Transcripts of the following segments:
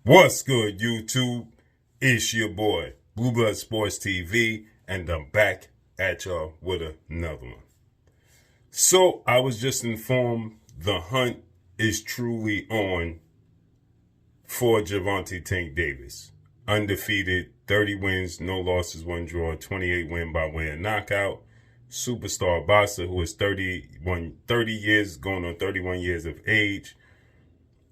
What's good, YouTube? It's your boy, Blue Blood Sports TV, and I'm back at y'all with another one. So, I was just informed the hunt is truly on for Gervonta Tank Davis. Undefeated, 30 wins, no losses, 1 draw, 28 win by way of knockout. Superstar boxer who is 30 years, going on 31 years of age.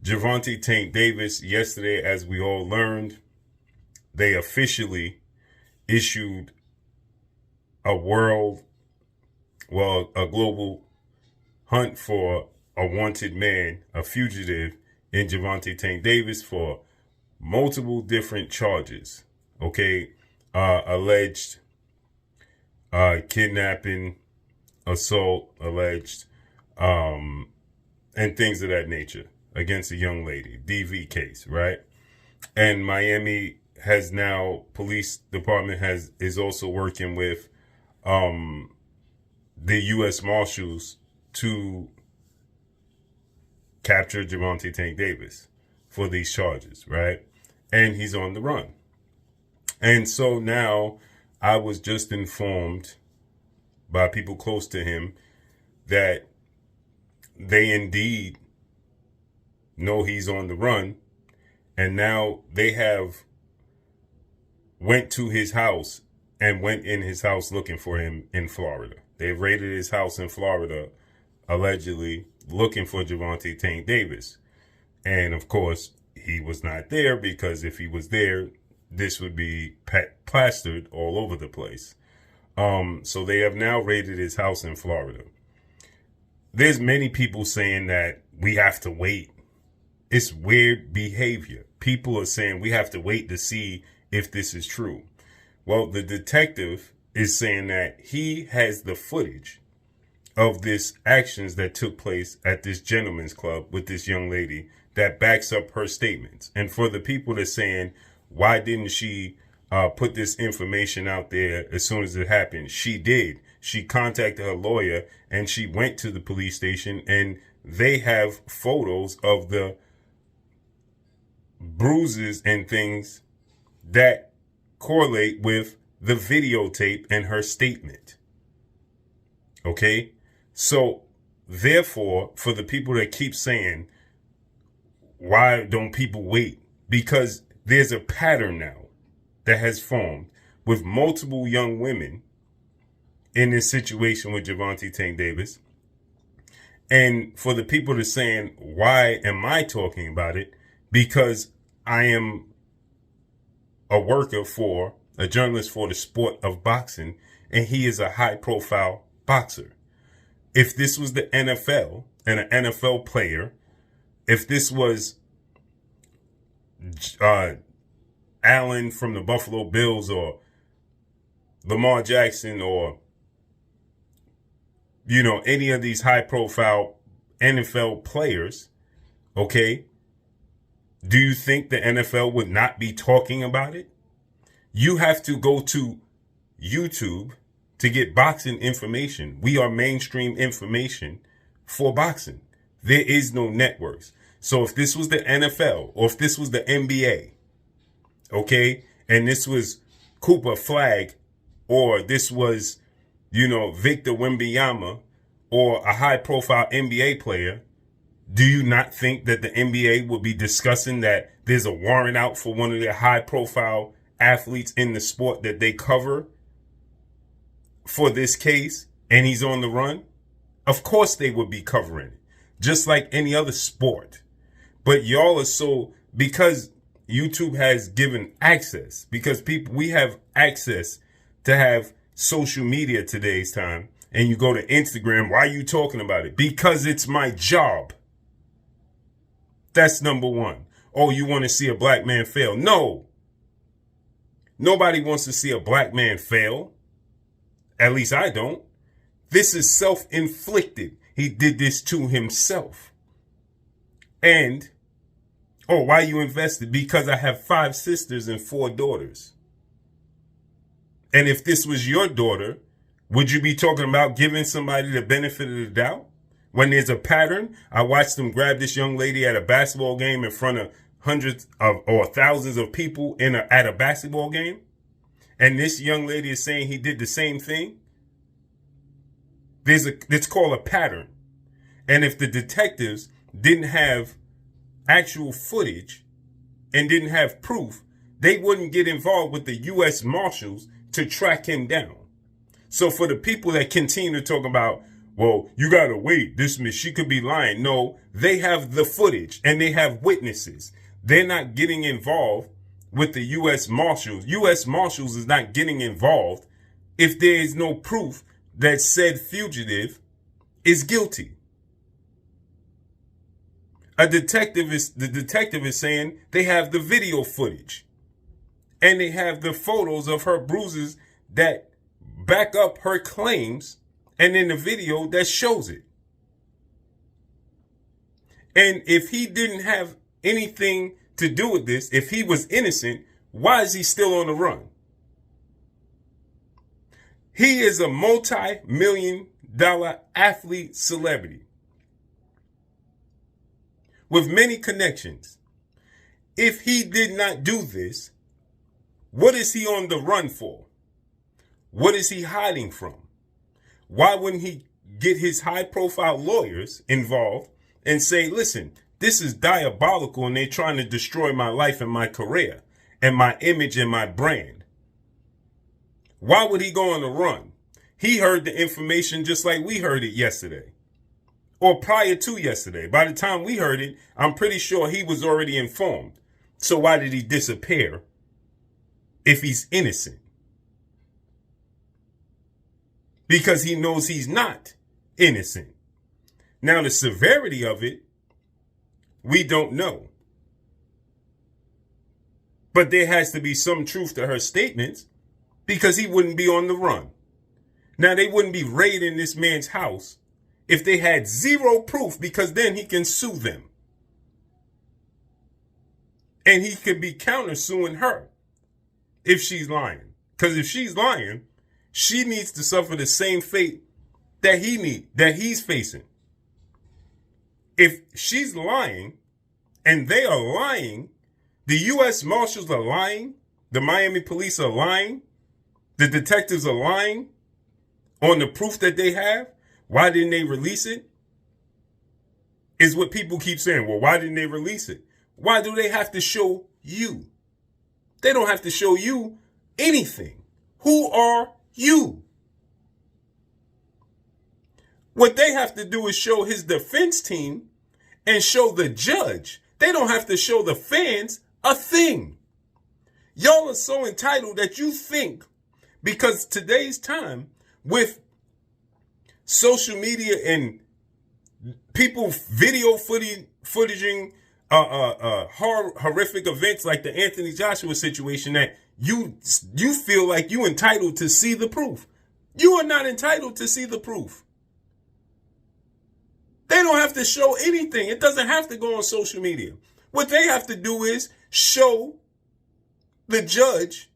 Gervonta Tank Davis, yesterday, as we all learned, they officially issued a global hunt for a wanted man, a fugitive in Gervonta Tank Davis for multiple different charges. Okay, alleged kidnapping, assault, alleged, and things of that nature against a young lady, DV case, right? And Miami has now, police department is also working with the U.S. Marshals to capture Gervonta Tank Davis for these charges, right? And he's on the run. And so now I was just informed by people close to him that they indeed know he's on the run, and now they have went to his house and went in his house looking for him in Florida. They raided his house in Florida, allegedly looking for Gervonta Tank Davis. And of course, he was not there, because if he was there, this would be plastered all over the place. So they have now raided his house in Florida. There's many people saying that we have to wait. It's weird behavior. People are saying we have to wait to see if this is true. Well, the detective is saying that he has the footage of this actions that took place at this gentleman's club with this young lady that backs up her statements. And for the people that are saying, why didn't she put this information out there as soon as it happened? She did. She contacted her lawyer and she went to the police station, and they have photos of the bruises and things that correlate with the videotape and her statement. Okay? So, therefore, for the people that keep saying, why don't people wait? Because there's a pattern now that has formed with multiple young women in this situation with Gervonta Tank Davis. And for the people that are saying, why am I talking about it? Because I am a journalist for the sport of boxing, and he is a high-profile boxer. If this was the NFL and an NFL player, if this was Allen from the Buffalo Bills or Lamar Jackson or, any of these high-profile NFL players, okay, do you think the NFL would not be talking about it? You have to go to YouTube to get boxing information. We are mainstream information for boxing. There is no networks. So if this was the NFL or if this was the NBA, okay, and this was Cooper Flag, or this was, Victor Wembanyama, or a high-profile NBA player, do you not think that the NBA would be discussing that there's a warrant out for one of their high-profile athletes in the sport that they cover for this case, and he's on the run? Of course they would be covering it, just like any other sport. But y'all are so, because YouTube has given access, because we have access to have social media today's time, and you go to Instagram, why are you talking about it? Because it's my job. That's number one. Oh, you want to see a black man fail? No. Nobody wants to see a black man fail. At least I don't. This is self-inflicted. He did this to himself. And, why you invested? Because I have 5 sisters and 4 daughters. And if this was your daughter, would you be talking about giving somebody the benefit of the doubt? When there's a pattern, I watched them grab this young lady at a basketball game in front of hundreds of or thousands of people at a basketball game, and this young lady is saying he did the same thing, it's called a pattern. And if the detectives didn't have actual footage and didn't have proof, they wouldn't get involved with the U.S. Marshals to track him down. So for the people that continue to talk about, well, you got to wait, she could be lying. No, they have the footage and they have witnesses. They're not getting involved with the U.S. Marshals. U.S. Marshals is not getting involved if there is no proof that said fugitive is guilty. The detective is saying they have the video footage and they have the photos of her bruises that back up her claims, and in the video that shows it. And if he didn't have anything to do with this, if he was innocent, why is he still on the run? He is a multi-million-dollar athlete celebrity with many connections. If he did not do this, what is he on the run for? What is he hiding from? Why wouldn't he get his high-profile lawyers involved and say, listen, this is diabolical and they're trying to destroy my life and my career and my image and my brand? Why would he go on the run? He heard the information just like we heard it yesterday or prior to yesterday. By the time we heard it, I'm pretty sure he was already informed. So why did he disappear if he's innocent? Because he knows he's not innocent. Now, the severity of it, we don't know. But there has to be some truth to her statements because he wouldn't be on the run. Now, they wouldn't be raiding this man's house if they had zero proof, because then he can sue them. And he could be countersuing her if she's lying. Because if she's lying, she needs to suffer the same fate that he's facing. If she's lying and they are lying, the U.S. Marshals are lying, the Miami police are lying, the detectives are lying on the proof that they have, why didn't they release it? Is what people keep saying. Well, why didn't they release it? Why do they have to show you? They don't have to show you anything. Who are you? What they have to do is show his defense team and show the judge. They don't have to show the fans a thing. Y'all are so entitled that you think, because today's time with social media and people video footaging horrific events like the Anthony Joshua situation, that you feel like you entitled to see the proof. You are not entitled to see the proof. They don't have to show anything. It doesn't have to go on social media. What they have to do is show the judge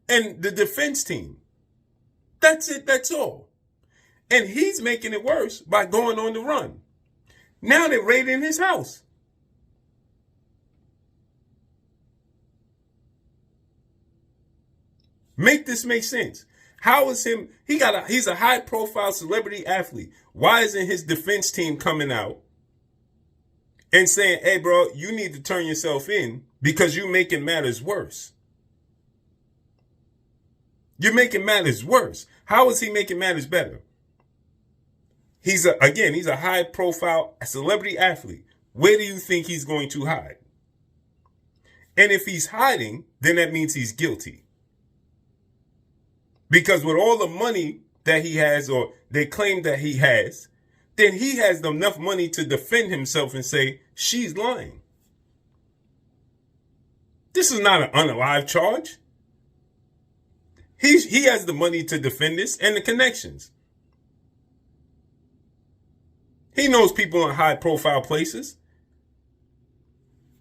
and the defense team. That's it. That's all. And he's making it worse by going on the run. Now they're raiding his house. Make this make sense. How is him? He's a high profile celebrity athlete. Why isn't his defense team coming out and saying, hey, bro, you need to turn yourself in because you're making matters worse? You're making matters worse. How is he making matters better? He's a high profile celebrity athlete. Where do you think he's going to hide? And if he's hiding, then that means he's guilty. Because with all the money that he has, or they claim that he has, then he has enough money to defend himself and say, she's lying. This is not an unalive charge. He has the money to defend this and the connections. He knows people in high profile places.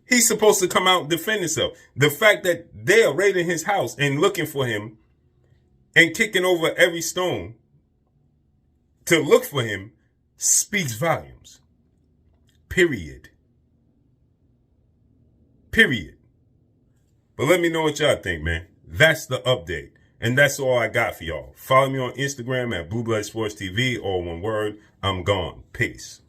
He's supposed to come out and defend himself. The fact that they are raiding his house and looking for him and kicking over every stone to look for him speaks volumes. Period. Period. But let me know what y'all think, man. That's the update. And that's all I got for y'all. Follow me on Instagram at Blue Blood Sports TV, all one word. I'm gone. Peace.